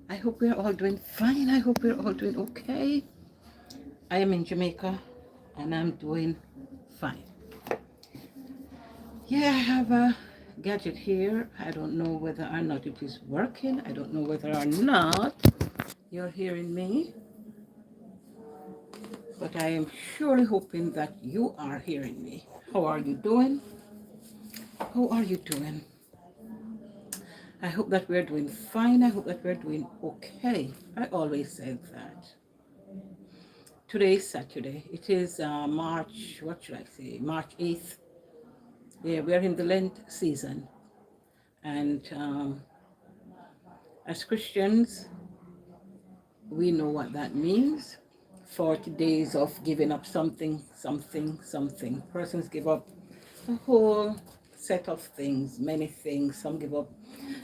I hope we're all doing fine. I hope we're all doing okay. I am in Jamaica and I'm doing fine. Yeah, I have a gadget here. I don't know whether or not it is working. I don't know whether or not you're hearing me, but I am surely hoping that you are hearing me. How are you doing? How are you doing? I hope that we're doing fine. I hope that we're doing okay. I always say that. Today is Saturday. It is March, what should I say, March 8th. Yeah, we're in the Lent season. And as Christians, we know what that means. 40 days of giving up something, something, something. Persons give up a whole set of things, many things. Some give up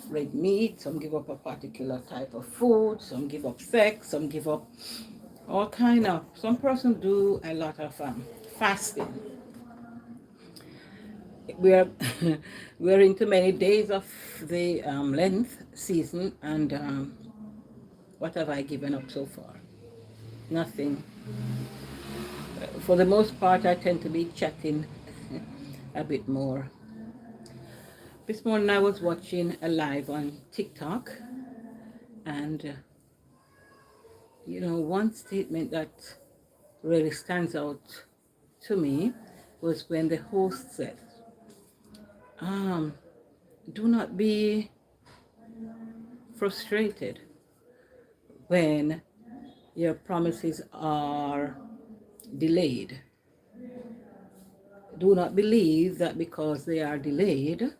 red meat, some give up a particular type of food, some give up sex, some give up all kind of. Some person do a lot of fasting. We're we're into many days of the Lent season, and what have I given up so far? Nothing. For the most part, I tend to be chatting a bit more. This morning I was watching a live on TikTok, and one statement that really stands out to me was when the host said, um, "Do not be frustrated when your promises are delayed. Do not believe that because they are delayed,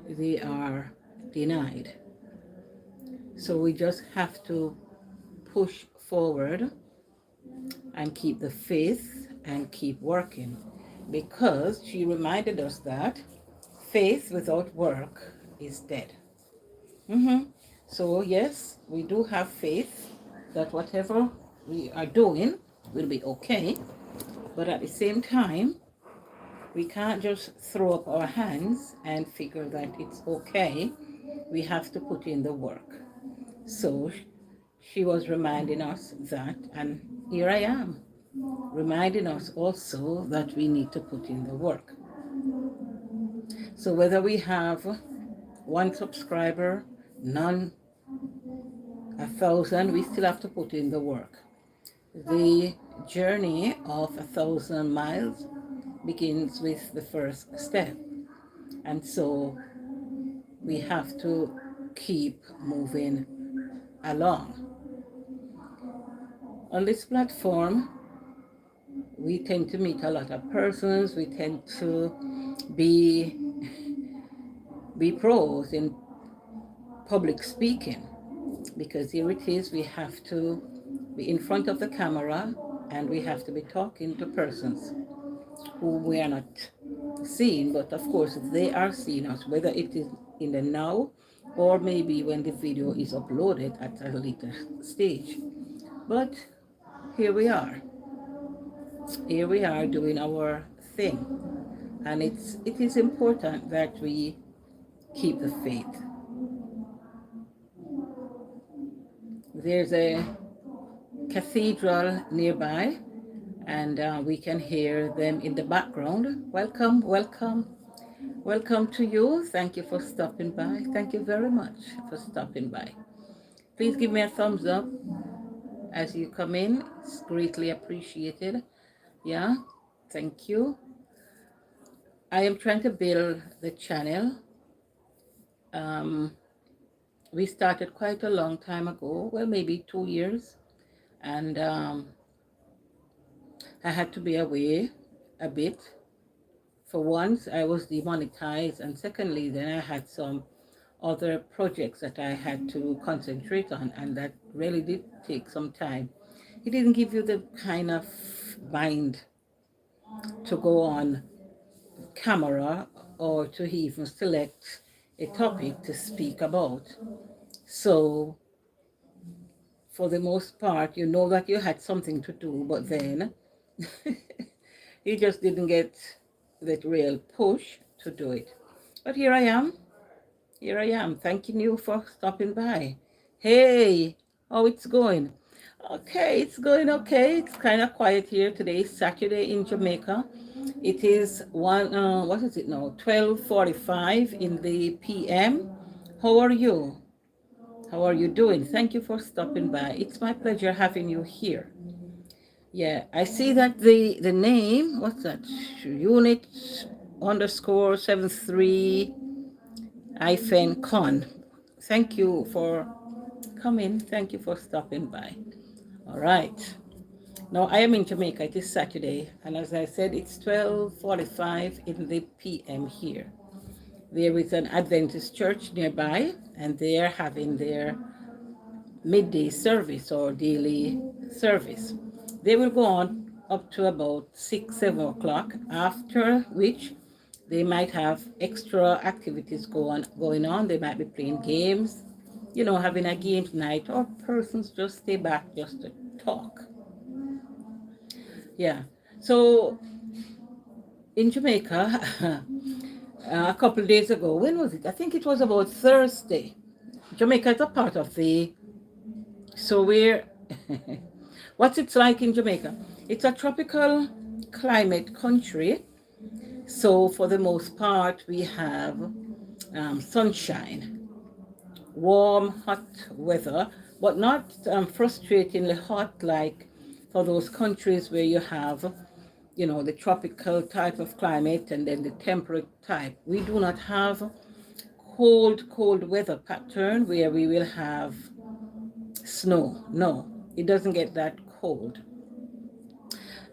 they are denied." So we just have to push forward and keep the faith and keep working, because she reminded us that faith without work is dead. So yes, we do have faith that whatever we are doing will be okay, but at the same time, we can't just throw up our hands and figure that it's okay. We have to put in the work. So she was reminding us that, and here I am, reminding us also that we need to put in the work. So whether we have one subscriber, none, 1,000, we still have to put in the work. The journey of 1,000 miles begins with the first step. And so we have to keep moving along. On this platform, we tend to meet a lot of persons. We tend to be pros in public speaking, because here it is, we have to be in front of the camera and we have to be talking to persons who we are not seeing, but of course they are seeing us, whether it is in the now or maybe when the video is uploaded at a later stage. But here we are. Here we are doing our thing. And it is important that we keep the faith. There's a cathedral nearby, and we can hear them in the background. Welcome, welcome, welcome to you. Thank you for stopping by. Thank you very much for stopping by. Please give me a thumbs up as you come in. It's greatly appreciated. Yeah, thank you. I am trying to build the channel. We started quite a long time ago, well, maybe 2 years, and I had to be away a bit. For once, I was demonetized, and secondly, then I had some other projects that I had to concentrate on, and that really did take some time. It didn't give you the kind of mind to go on camera or to even select a topic to speak about. So for the most part, you know that you had something to do, but then you just didn't get that real push to do it. But here I am. Here I am, thanking you for stopping by. Hey, how it's going? Okay, it's going okay. It's kind of quiet here today, Saturday in Jamaica. It is what is it now? 12:45 in the PM. How are you? How are you doing? Thank you for stopping by. It's my pleasure having you here. Yeah, I see that the name, what's that? Unit underscore 73 hyphen con. Thank you for coming. Thank you for stopping by. All right. Now I am in Jamaica. It is Saturday, and as I said, it's 12:45 in the PM here. There is an Adventist church nearby, and they are having their midday service or daily service. They will go on up to about 6, 7 o'clock, after which they might have extra activities going on. They might be playing games, having a games night, or persons just stay back just to talk. Yeah. So in Jamaica, a couple of days ago, when was it? I think it was about Thursday. Jamaica is a part of so we're, what's it like in Jamaica? It's a tropical climate country. So for the most part, we have sunshine, warm, hot weather, but not frustratingly hot like for those countries where you have, the tropical type of climate and then the temperate type. We do not have cold weather pattern where we will have snow. No, it doesn't get that cold.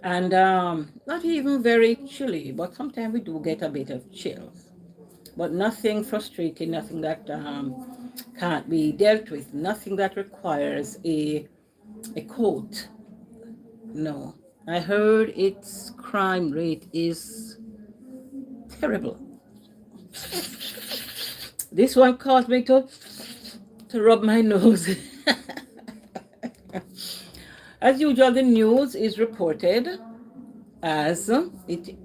And not even very chilly, but sometimes we do get a bit of chills. But nothing frustrating, nothing that can't be dealt with, nothing that requires a coat. No. I heard its crime rate is terrible. This one caused me to rub my nose. As usual, the news is reported as it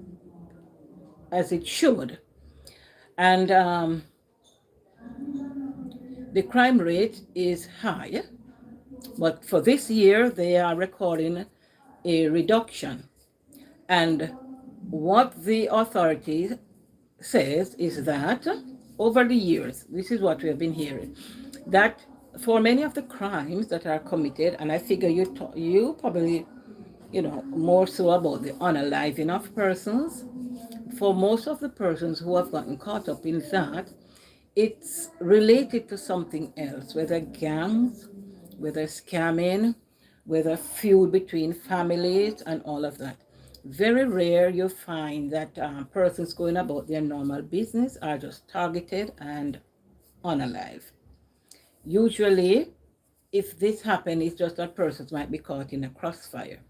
should, and the crime rate is high. But for this year, they are recording a reduction. And what the authority says is that over the years, this is what we have been hearing, that for many of the crimes that are committed, and I figure you probably, more so about the unaliving of persons, for most of the persons who have gotten caught up in that, it's related to something else, whether gangs, whether scamming, whether feud between families, and all of that. Very rare you find that persons going about their normal business are just targeted and unalive. Usually, if this happens, it's just that persons might be caught in a crossfire.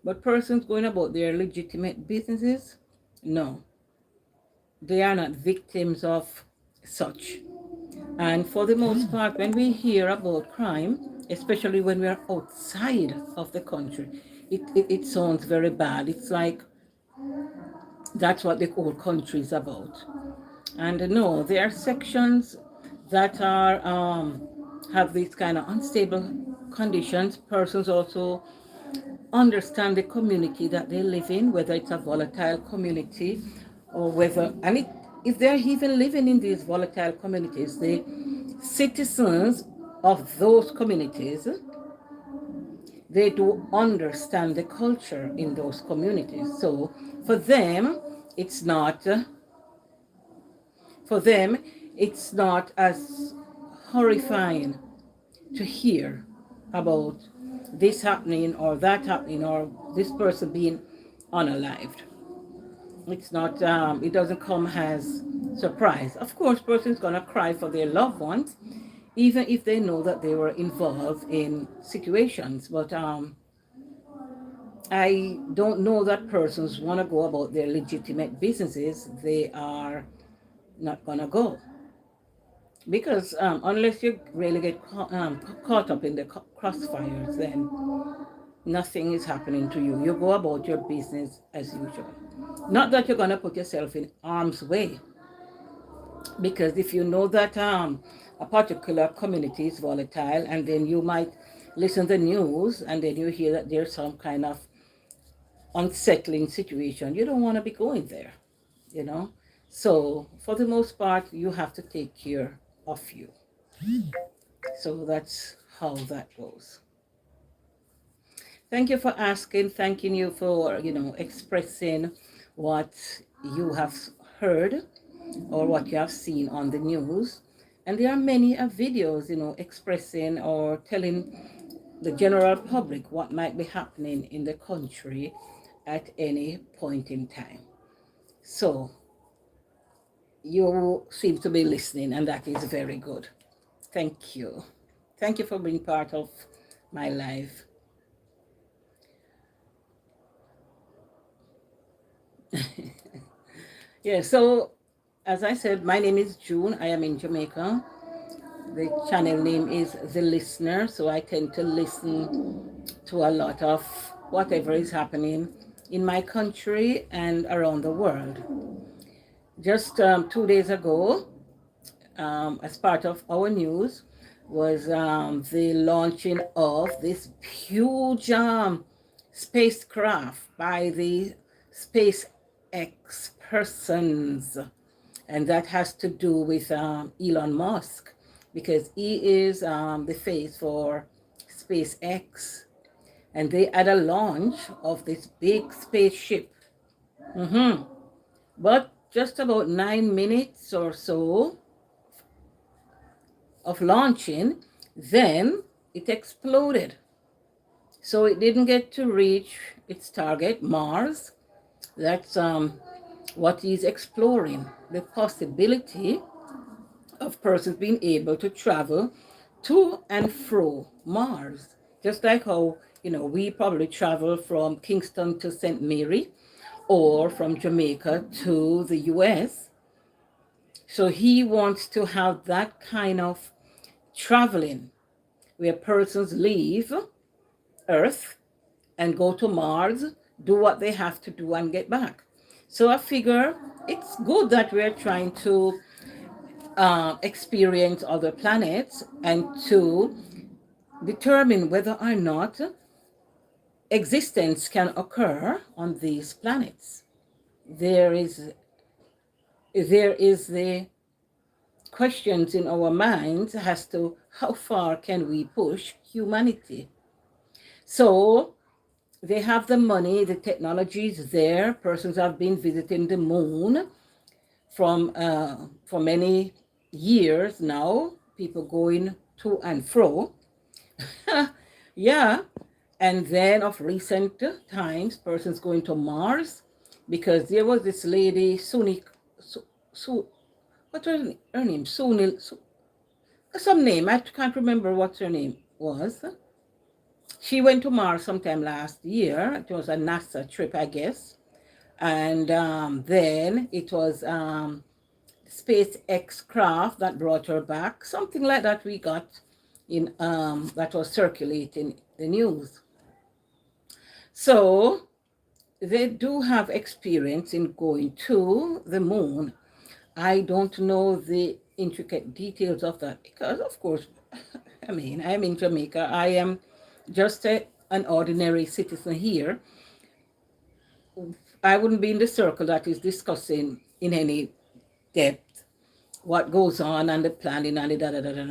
But persons going about their legitimate businesses, no, they are not victims of such. And for the most part, when we hear about crime, especially when we are outside of the country, it sounds very bad. It's like that's what the whole country is about. And no, there are sections that are have these kind of unstable conditions. Persons also understand the community that they live in, whether it's a volatile community or whether, and if they're even living in these volatile communities, the citizens of those communities, they do understand the culture in those communities. So for them, it's not for them, it's not as horrifying to hear about this happening or that happening or this person being unalived. It's not, it doesn't come as surprise. Of course, person's gonna cry for their loved ones, even if they know that they were involved in situations. But I don't know that persons want to go about their legitimate businesses. They are not gonna go. Because unless you really get caught up in the crossfires, then nothing is happening to you. You go about your business as usual. Not that you're going to put yourself in harm's way, Because if you know that a particular community is volatile, and then you might listen to the news and then you hear that there's some kind of unsettling situation, you don't want to be going there, you know. So for the most part, you have to take care of you. So that's how that goes. Thank you for asking. Thanking you for, expressing what you have heard or what you have seen on the news. And there are many videos, expressing or telling the general public what might be happening in the country at any point in time. So you seem to be listening, and that is very good. Thank you. Thank you for being part of my life. Yeah, so as I said, my name is June. I am in Jamaica. The channel name is The Listener, so I tend to listen to a lot of whatever is happening in my country and around the world. Just 2 days ago, as part of our news, was the launching of this huge spacecraft by the SpaceX persons. And that has to do with Elon Musk, because he is the face for SpaceX. And they had a launch of this big spaceship. But just about 9 minutes or so of launching, then it exploded. So it didn't get to reach its target, Mars. That's what he's exploring, the possibility of persons being able to travel to and fro Mars. Just like how, we probably travel from Kingston to St. Mary or from Jamaica to the US. So he wants to have that kind of traveling where persons leave Earth and go to Mars, do what they have to do and get back. So I figure it's good that we're trying to experience other planets and to determine whether or not existence can occur on these planets. There is the questions in our minds as to how far can we push humanity. So they have the money, the technology is there. Persons have been visiting the moon from for many years now. People going to and fro. Yeah, and then of recent times, persons going to Mars, because there was this lady, Suni, what was her name? Some name. I can't remember what her name was. She went to Mars sometime last year. It was a NASA trip, I guess. And then it was SpaceX craft that brought her back. Something like that we got in that was circulating the news. So they do have experience in going to the moon. I don't know the intricate details of that because, of course, I mean, I'm in Jamaica. I am just an ordinary citizen here. I wouldn't be in the circle that is discussing in any depth what goes on and the planning and the da.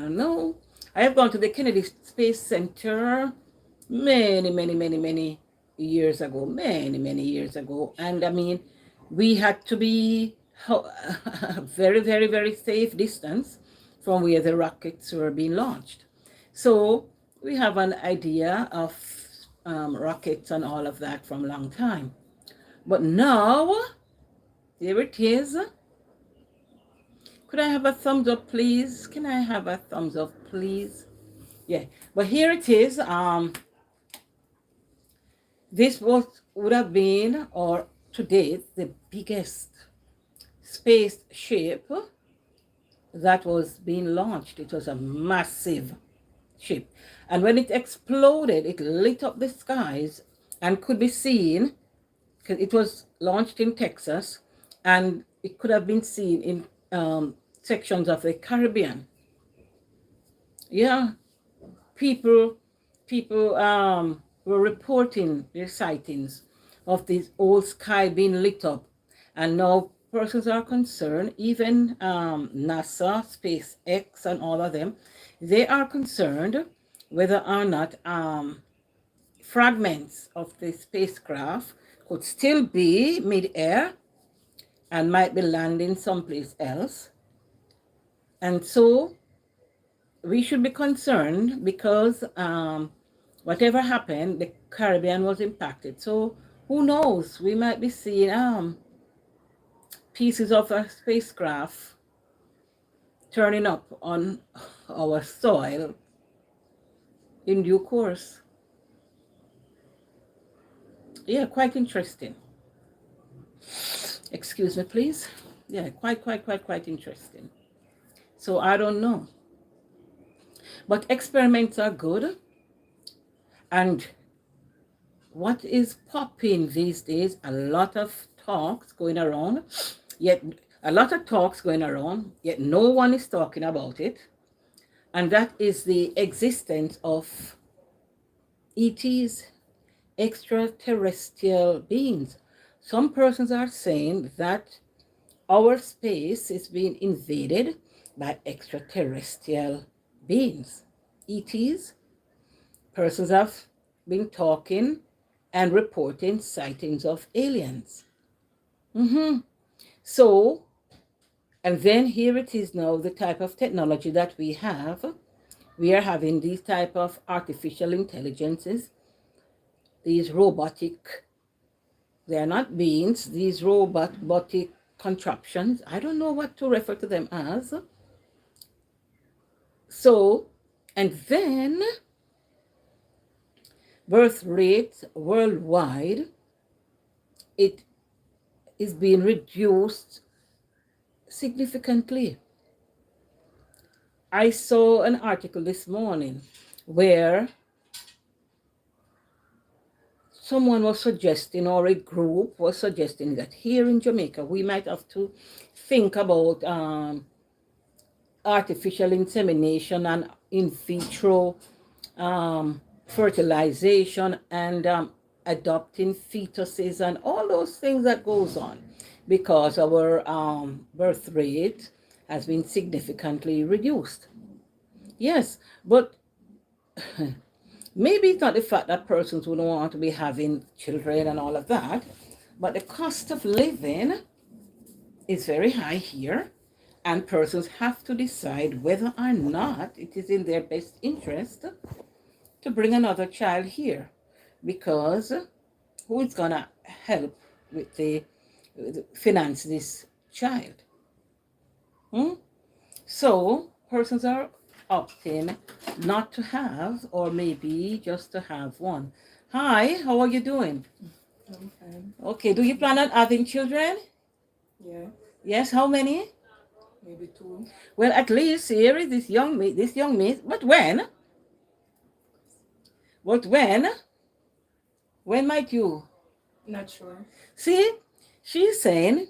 No, I have gone to the Kennedy Space Center many years ago, many years ago. And I mean, we had to be very safe distance from where the rockets were being launched. So we have an idea of rockets and all of that from a long time. But now, there it is. Could I have a thumbs up, please? Can I have a thumbs up, please? Yeah, but here it is. This would have been, or to date, the biggest spaceship that was being launched. It was a massive ship. And when it exploded, it lit up the skies and could be seen, because it was launched in Texas, and it could have been seen in sections of the Caribbean. Yeah, people were reporting their sightings of this old sky being lit up, and now persons are concerned. Even NASA, SpaceX, and all of them, they are concerned whether or not fragments of the spacecraft could still be mid-air and might be landing someplace else. And so we should be concerned because whatever happened, the Caribbean was impacted. So who knows? We might be seeing pieces of a spacecraft turning up on our soil in due course. Yeah, quite interesting. Excuse me, please. Yeah, quite interesting. So I don't know. But experiments are good. And what is popping these days, a lot of talks going around, yet no one is talking about it. And that is the existence of ETs, extraterrestrial beings. Some persons are saying that our space is being invaded by extraterrestrial beings, ETs. Persons have been talking and reporting sightings of aliens. So, and then here it is now, the type of technology that we have. We are having these type of artificial intelligences, these robotic, they are not beings, these robotic contraptions. I don't know what to refer to them as. So, and then birth rate worldwide, it is being reduced significantly. I saw an article this morning where someone was suggesting, or a group was suggesting, that here in Jamaica we might have to think about artificial insemination and in vitro fertilization and adopting fetuses and all those things that goes on, because our birth rate has been significantly reduced. Yes, but maybe it's not the fact that persons would want to be having children and all of that, but the cost of living is very high here, and persons have to decide whether or not it is in their best interest to bring another child here, because who is going to help with the finance this child? So persons are opting not to have, or maybe just to have one. Hi, how are you doing? I'm fine. Okay, do you plan on having children? Yeah, Yes, how many? maybe 2. Well, at least here is this young miss. But when? But when? When might you? Not sure. See, she's saying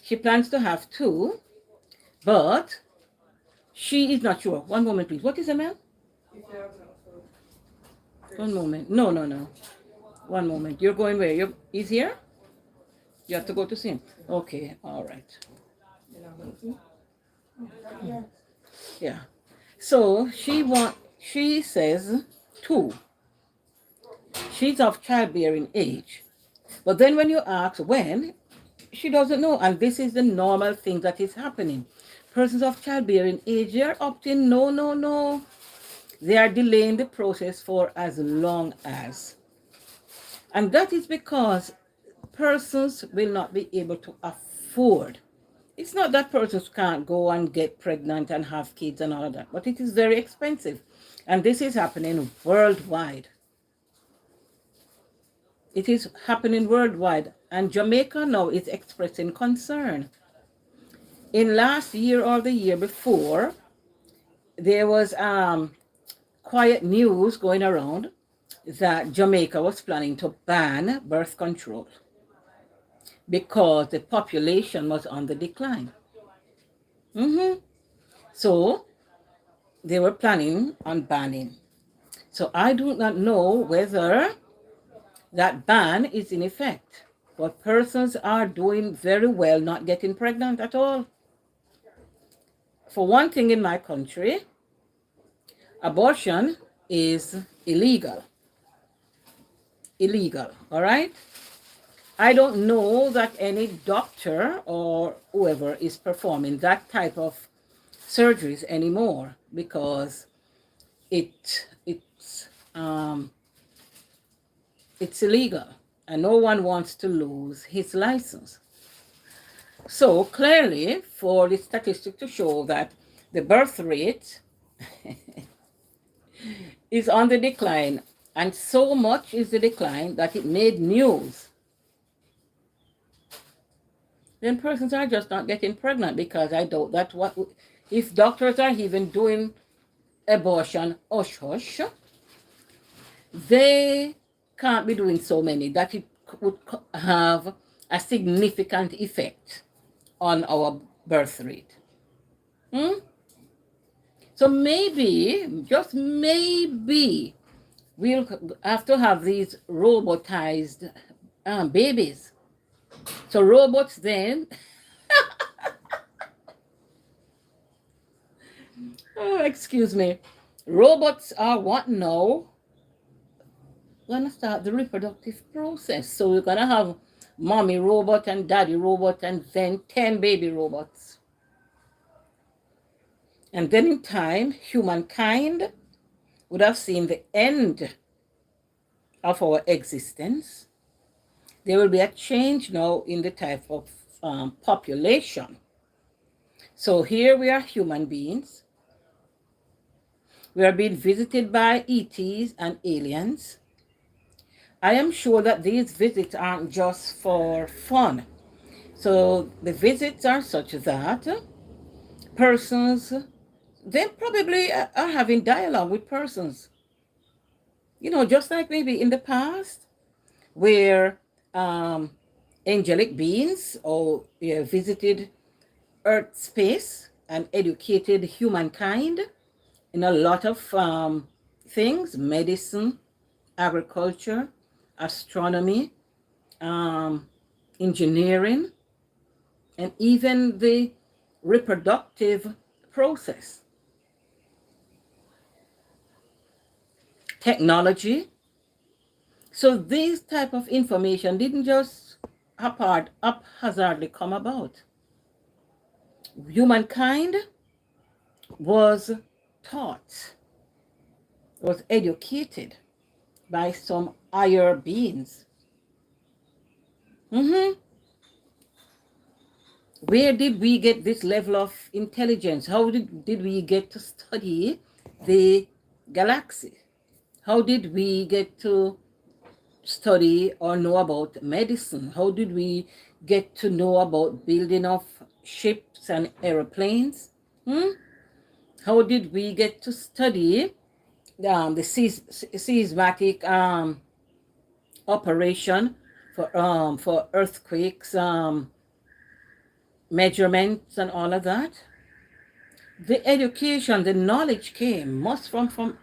she plans to have 2, but she is not sure. One moment, please. What is the man? If you have enough One moment. No. One moment. You're going where? He's here? You have to go to see him. Okay, all right. you're not going to. Yeah. Yeah. So she says 2. She's of childbearing age. But then when you ask when, she doesn't know. And this is the normal thing that is happening. Persons of childbearing age, they are opting no. They are delaying the process for as long as. And that is because persons will not be able to afford. It's not that persons can't go and get pregnant and have kids and all of that, but it is very expensive. And this is happening worldwide. It is happening worldwide. And Jamaica now is expressing concern. In last year or the year before, there was quiet news going around that Jamaica was planning to ban birth control because the population was on the decline. Mm-hmm. So they were planning on banning. So I do not know whether that ban is in effect, but persons are doing very well not getting pregnant at all. For one thing, in my country, abortion is illegal. Illegal, all right? I don't know that any doctor or whoever is performing that type of surgeries anymore because it it's um, it's illegal and no one wants to lose his license. So clearly, for the statistic to show that the birth rate is on the decline, and so much is the decline that it made news, then persons are just not getting pregnant because I doubt that what if doctors are even doing abortion hush hush, they can't be doing so many that it would have a significant effect on our birth rate. Hmm? So maybe, just maybe, we'll have to have these robotized babies. So robots then, oh, excuse me, robots are what now? Gonna start the reproductive process. So we're gonna have mommy robot and daddy robot and then 10 baby robots. And then in time, humankind would have seen the end of our existence. There will be a change now in the type of population. So here we are human beings. We are being visited by ETs and aliens. I am sure that these visits aren't just for fun. So the visits are such that persons, they probably are having dialogue with persons. You know, just like maybe in the past, where um, angelic beings or visited Earth space and educated humankind in a lot of things: medicine, agriculture, astronomy, um, engineering, and even the reproductive process, technology. So this type of information didn't just haphazardly come about. Humankind was taught, was educated by some higher beings. Mhm. Where did we get this level of intelligence? How did we get to study the galaxy? How did we get to study or know about medicine? How did we get to know about building of ships and airplanes? Hmm? How did we get to study the seismic operation for earthquakes, measurements, and all of that? The education, the knowledge came must from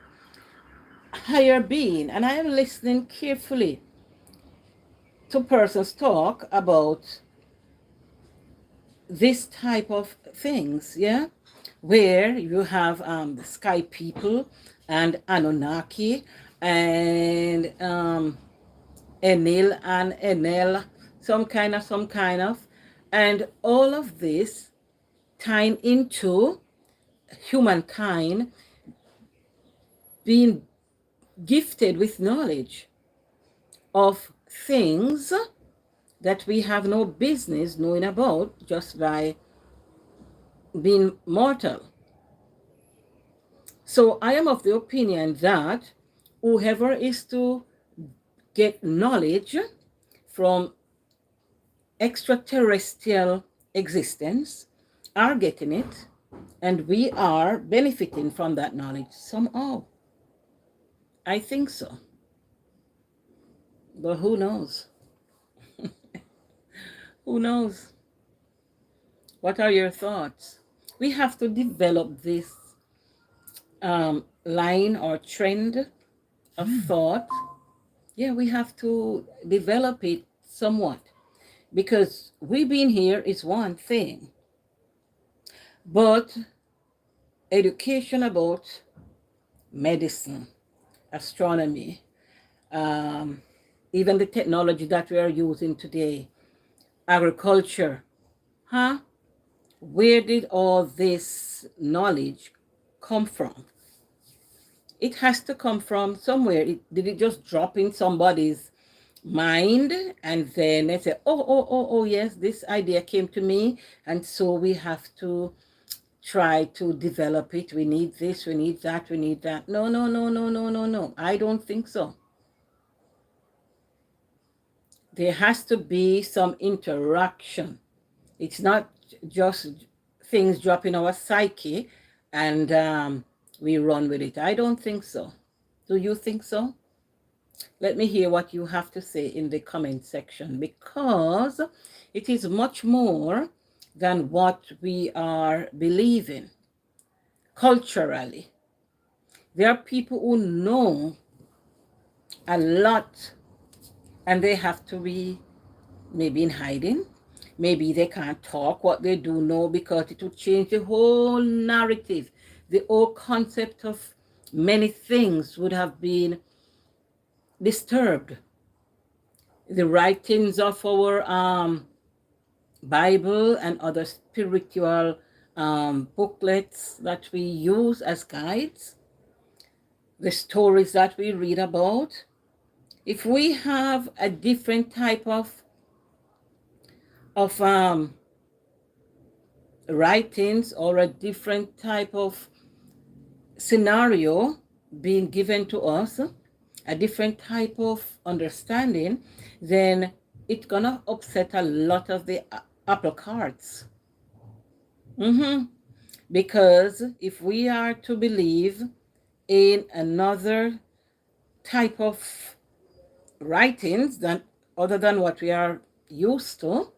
higher being, and I am listening carefully to persons talk about this type of things, yeah, where you have the sky people and Anunnaki and Enil and Enel, some kind of, and all of this tying into humankind being gifted with knowledge of things that we have no business knowing about just by being mortal. So I am of the opinion that whoever is to get knowledge from extraterrestrial existence are getting it, and we are benefiting from that knowledge somehow. I think so. But who knows? Who knows? What are your thoughts? We have to develop this line or trend of thought. Yeah, we have to develop it somewhat, because we being here is one thing, but education about medicine, astronomy, um, even the technology that we are using today, agriculture, huh? Where did all this knowledge come from? It has to come from somewhere. Did it just drop in somebody's mind and then they say, oh, yes, this idea came to me, and so we have to try to develop it. We need this, we need that, we need that. No, no, no, no, no, no, no. I don't think so. There has to be some interaction. It's not just things drop in our psyche and we run with it. I don't think so. Do you think so? Let me hear what you have to say in the comment section, because it is much more than what we are believing culturally. There are people who know a lot and they have to be maybe in hiding. Maybe they can't talk what they do know, because it will change the whole narrative. The whole concept of many things would have been disturbed. The writings of our Bible and other spiritual booklets that we use as guides, the stories that we read about, if we have a different type of writings or a different type of scenario being given to us, a different type of understanding, then it's gonna upset a lot of the apple carts. Because if we are to believe in another type of writings than other than what we are used to,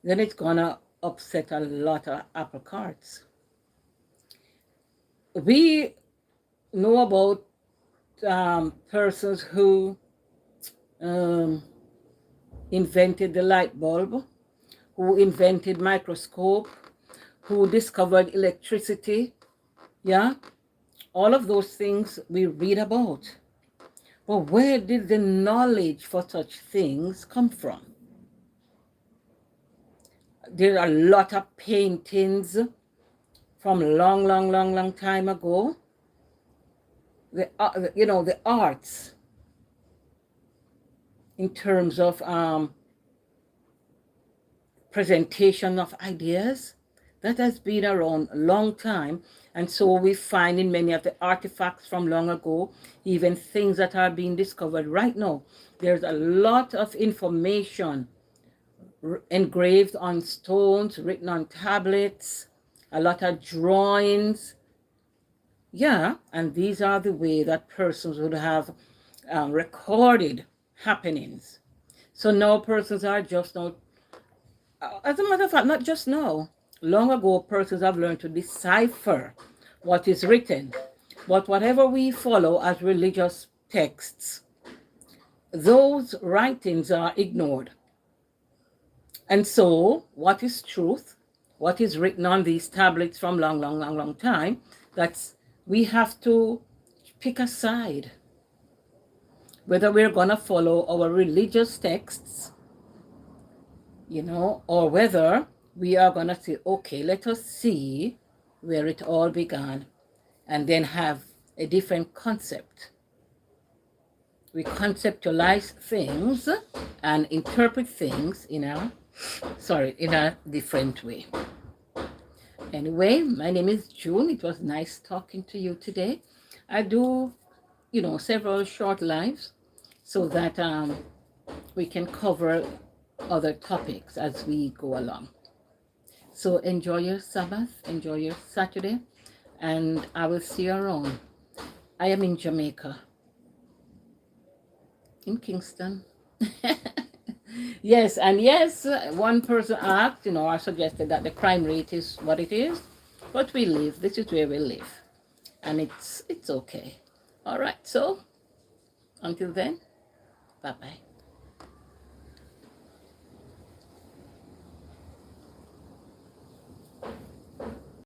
then it's gonna upset a lot of apple carts. We know about persons who invented the light bulb, who invented microscope, who discovered electricity. Yeah, all of those things we read about. But where did the knowledge for such things come from? There are a lot of paintings from long time ago. The arts in terms of presentation of ideas, that has been around a long time. And so we find in many of the artifacts from long ago, even things that are being discovered right now, there's a lot of information engraved on stones, written on tablets, a lot of drawings. Yeah, and these are the way that persons would have recorded happenings. So now persons are just now, as a matter of fact, not just now, long ago persons have learned to decipher what is written. But whatever we follow as religious texts, those writings are ignored. And so what is truth, what is written on these tablets from long time, that's we have to pick a side, whether we're going to follow our religious texts, or whether we are going to say, okay, let us see where it all began, and then have a different concept. We conceptualize things and interpret things in a different way. Anyway, my name is June. It was nice talking to you today. I do, several short lives so that we can cover other topics as we go along. So enjoy your Sabbath, enjoy your Saturday, and I will see you around. I am in Jamaica, in Kingston. Yes, and yes, one person asked, or suggested that the crime rate is what it is. But we live. This is where we live, and it's okay. All right. So until then, bye bye.